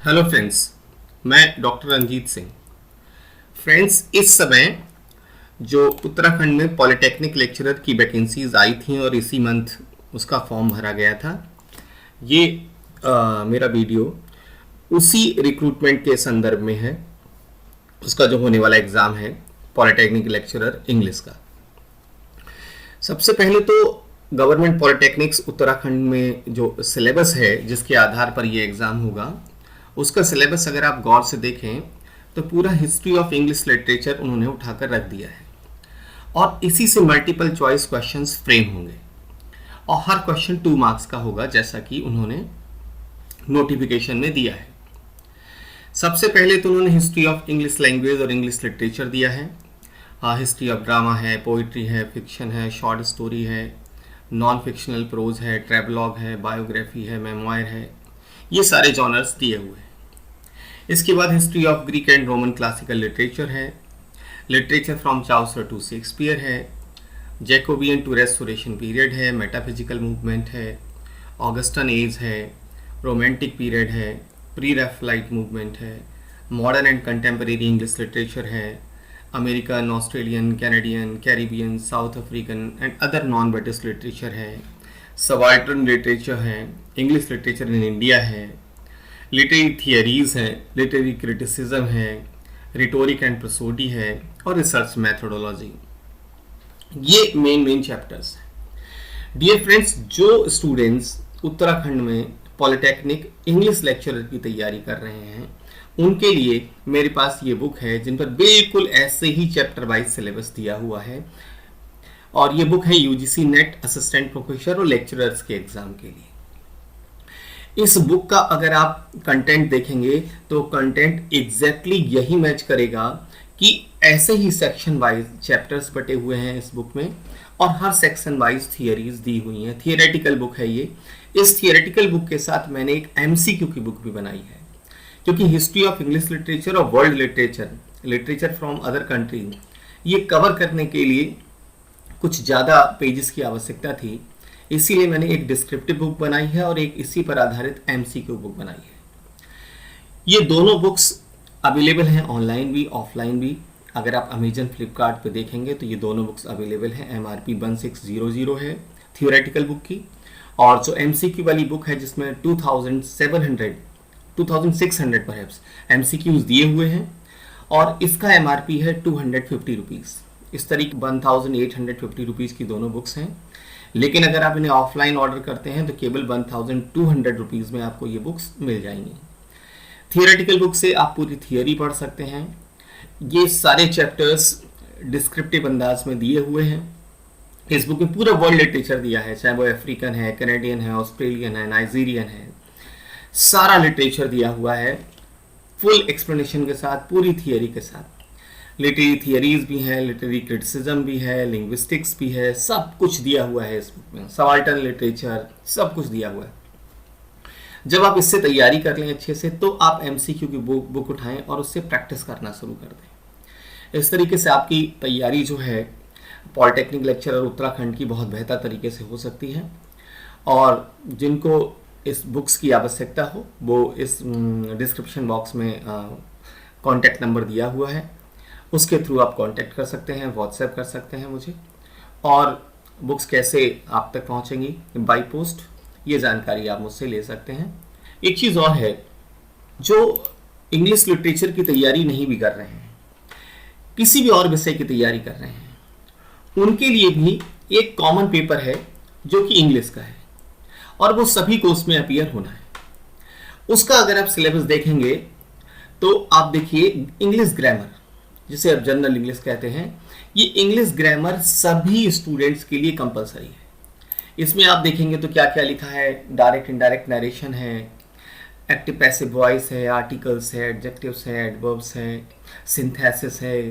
Hello friends, मैं doctor Ranjit Singh. Friends, इस समय जो उत्तराखंड में पॉलिटेक्निक लेक्चरर की वैकेंसीज आई थी और इसी मंथ उसका फॉर्म भरा गया था। ये मेरा वीडियो उसी रिक्रूटमेंट के संदर्भ में है। उसका जो होने वाला एग्ज़ाम है पॉलिटेक्निक लेक्चरर इंग्लिश का। सबसे पहले तो गवर्नमेंट पॉलिटेक्निक्स उत्तराखंड में जो सिलेबस है जिसके आधार पर ये एग्ज़ाम होगा, उसका सिलेबस अगर आप गौर से देखें तो पूरा हिस्ट्री ऑफ इंग्लिश लिटरेचर उन्होंने उठाकर रख दिया है और इसी से मल्टीपल चॉइस क्वेश्चंस फ्रेम होंगे और हर क्वेश्चन 2 मार्क्स का होगा, जैसा कि उन्होंने नोटिफिकेशन में दिया है। सबसे पहले तो उन्होंने हिस्ट्री ऑफ इंग्लिश लैंग्वेज और इंग्लिश लिटरेचर दिया है। हिस्ट्री ऑफ ड्रामा है, पोइट्री है, फिक्शन है, शॉर्ट स्टोरी है, नॉन फिक्शनल प्रोज है, ट्रेवलॉग है, बायोग्राफी है, मेमोयर है, ये सारे जॉनर्स दिए हुए हैं। इसके बाद history of Greek and Roman classical literature है, literature from Chaucer to Shakespeare है, जैकोबियन टू रेस्टोरेशन पीरियड है, मेटाफिजिकल मूवमेंट है, ऑगस्टन एज है, रोमांटिक पीरियड है, प्री रैफलाइट मूवमेंट है, modern and contemporary English literature है, American, Australian, Canadian, Caribbean, South African and other non British literature है, subaltern literature है, English literature in India है, literary theories हैं, literary criticism है, rhetoric and prosody है और research methodology. ये main chapters हैं। डियर फ्रेंड्स, जो स्टूडेंट्स उत्तराखंड में पॉलिटेक्निक इंग्लिश लेक्चरर की तैयारी कर रहे हैं उनके लिए मेरे पास ये बुक है जिन पर बिल्कुल ऐसे ही चैप्टर वाइज सिलेबस दिया हुआ है और ये बुक है यूजीसी नेट असिस्टेंट प्रोफेसर और लेक्चरर्स के एग्जाम के लिए। इस बुक का अगर आप कंटेंट देखेंगे तो कंटेंट एग्जैक्टली यही मैच करेगा कि ऐसे ही सेक्शन वाइज चैप्टर्स बटे हुए हैं इस बुक में और हर सेक्शन वाइज थियरीज दी हुई हैं। थियरेटिकल बुक है ये। इस थियरेटिकल बुक के साथ मैंने एक एमसीक्यू की बुक भी बनाई है, क्योंकि हिस्ट्री ऑफ इंग्लिश लिटरेचर और world literature from other country, ये कवर करने के लिए कुछ ज़्यादा पेजेस की आवश्यकता थी। इसीलिए मैंने एक डिस्क्रिप्टिव बुक बनाई है और एक इसी पर आधारित एमसीक्यू बुक बनाई है। ये दोनों बुक्स अवेलेबल हैं ऑनलाइन भी ऑफलाइन भी। अगर आप अमेजन फ्लिपकार्ट पे देखेंगे तो ये दोनों बुक्स अवेलेबल हैं। MRP 1600 है थियोरेटिकल बुक की, और जो एमसीक्यू वाली बुक है जिसमें 2600 परहैप्स एमसीक्यूज दिए हुए हैं और इसका MRP है 250 रुपीज़। इस तरीके 1850 रुपीज़ की दोनों बुक्स हैं। लेकिन अगर आप इन्हें ऑफलाइन ऑर्डर करते हैं तो केवल 1200 रुपीज़ में आपको ये बुक्स मिल जाएंगी। थियोरेटिकल बुक से आप पूरी थियोरी पढ़ सकते हैं। ये सारे चैप्टर्स डिस्क्रिप्टिव अंदाज में दिए हुए हैं। इस बुक में पूरा वर्ल्ड लिटरेचर दिया है, चाहे वो अफ्रीकन है, कैनेडियन है, ऑस्ट्रेलियन है, नाइजीरियन है, सारा लिटरेचर दिया हुआ है फुल एक्सप्लेनेशन के साथ, पूरी थियोरी के साथ। लिटरेरी थियरीज भी हैं, लिटरेरी क्रिटिसिज्म भी है, लिंग्विस्टिक्स भी है, सब कुछ दिया हुआ है इस बुक में। सबाल्टर्न लिटरेचर सब कुछ दिया हुआ है। जब आप इससे तैयारी कर लें अच्छे से तो आप एमसीक्यू की बुक उठाएं और उससे प्रैक्टिस करना शुरू कर दें। इस तरीके से आपकी तैयारी जो है पॉलिटेक्निक लेक्चरर उत्तराखंड की बहुत बेहतर तरीके से हो सकती है। और जिनको इस बुक्स की आवश्यकता हो वो इस डिस्क्रिप्शन बॉक्स में कॉन्टैक्ट नंबर दिया हुआ है, उसके थ्रू आप कांटेक्ट कर सकते हैं, व्हाट्सएप कर सकते हैं मुझे। और बुक्स कैसे आप तक पहुंचेंगी बाय पोस्ट, ये जानकारी आप मुझसे ले सकते हैं। एक चीज़ और है, जो इंग्लिश लिटरेचर की तैयारी नहीं भी कर रहे हैं, किसी भी और विषय की तैयारी कर रहे हैं, उनके लिए भी एक कॉमन पेपर है जो कि इंग्लिश का है और वो सभी को उसमें अपीयर होना है। उसका अगर आप सिलेबस देखेंगे तो आप देखिए इंग्लिश ग्रामर, जिसे आप जनरल इंग्लिश कहते हैं, ये इंग्लिश ग्रामर सभी स्टूडेंट्स के लिए कंपलसरी है। इसमें आप देखेंगे तो क्या क्या लिखा है, डायरेक्ट इनडायरेक्ट नरेशन है, एक्टिव पैसिव वॉइस है, आर्टिकल्स है, एडजेक्टिव्स है, एडवर्ब्स है, सिंथेसिस है,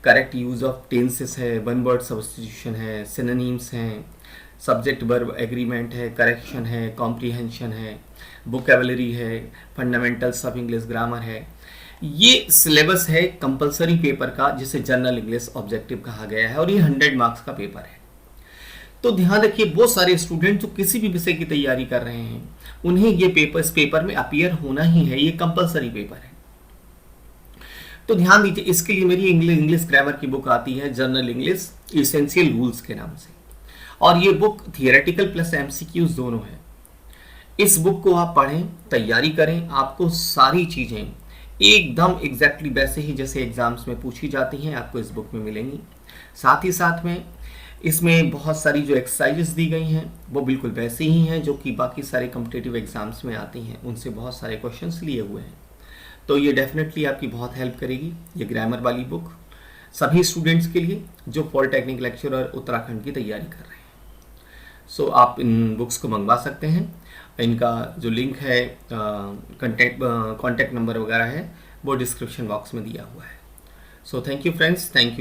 करेक्ट यूज ऑफ टेंसेस है, वन वर्ड सब्स्टिट्यूशन है, सिनोनिम्स हैं, सब्जेक्ट वर्ब एग्रीमेंट है, करेक्शन है, कॉम्प्रीहेंशन है, वोकैबुलरी है, फंडामेंटल्स ऑफ इंग्लिश ग्रामर है। ये सिलेबस है कंपलसरी पेपर का, जिसे जनरल इंग्लिश ऑब्जेक्टिव कहा गया है और ये 100 मार्क्स का पेपर है। तो ध्यान रखिए, बहुत सारे स्टूडेंट जो किसी भी विषय की तैयारी कर रहे हैं उन्हें ये पेपर इस पेपर में अपीयर होना ही है, ये कंपलसरी पेपर है। तो ध्यान दीजिए, इसके लिए मेरी इंग्लिश ग्रामर की बुक आती है, जर्नल इंग्लिश इसेंशियल रूल्स के नाम से, और ये बुक थियोरेटिकल प्लस एमसीक्यूज दोनों है। इस बुक को आप पढ़ें, तैयारी करें, आपको सारी चीज़ें एकदम एग्जैक्टली वैसे ही जैसे एग्जाम्स में पूछी जाती हैं आपको इस बुक में मिलेंगी। साथ ही साथ में इसमें बहुत सारी जो एक्सरसाइजेस दी गई हैं वो बिल्कुल वैसे ही हैं जो कि बाकी सारे कॉम्पिटिटिव एग्जाम्स में आती हैं, उनसे बहुत सारे क्वेश्चंस लिए हुए हैं। तो ये डेफिनेटली आपकी बहुत हेल्प करेगी, ये ग्रामर वाली बुक सभी स्टूडेंट्स के लिए जो पॉलिटेक्निक लेक्चरर उत्तराखंड की तैयारी कर रहे हैं। सो आप इन बुक्स को मंगवा सकते हैं। इनका जो लिंक है, कॉन्टैक्ट नंबर वगैरह है, वो डिस्क्रिप्शन बॉक्स में दिया हुआ है। So thank you friends, thank you.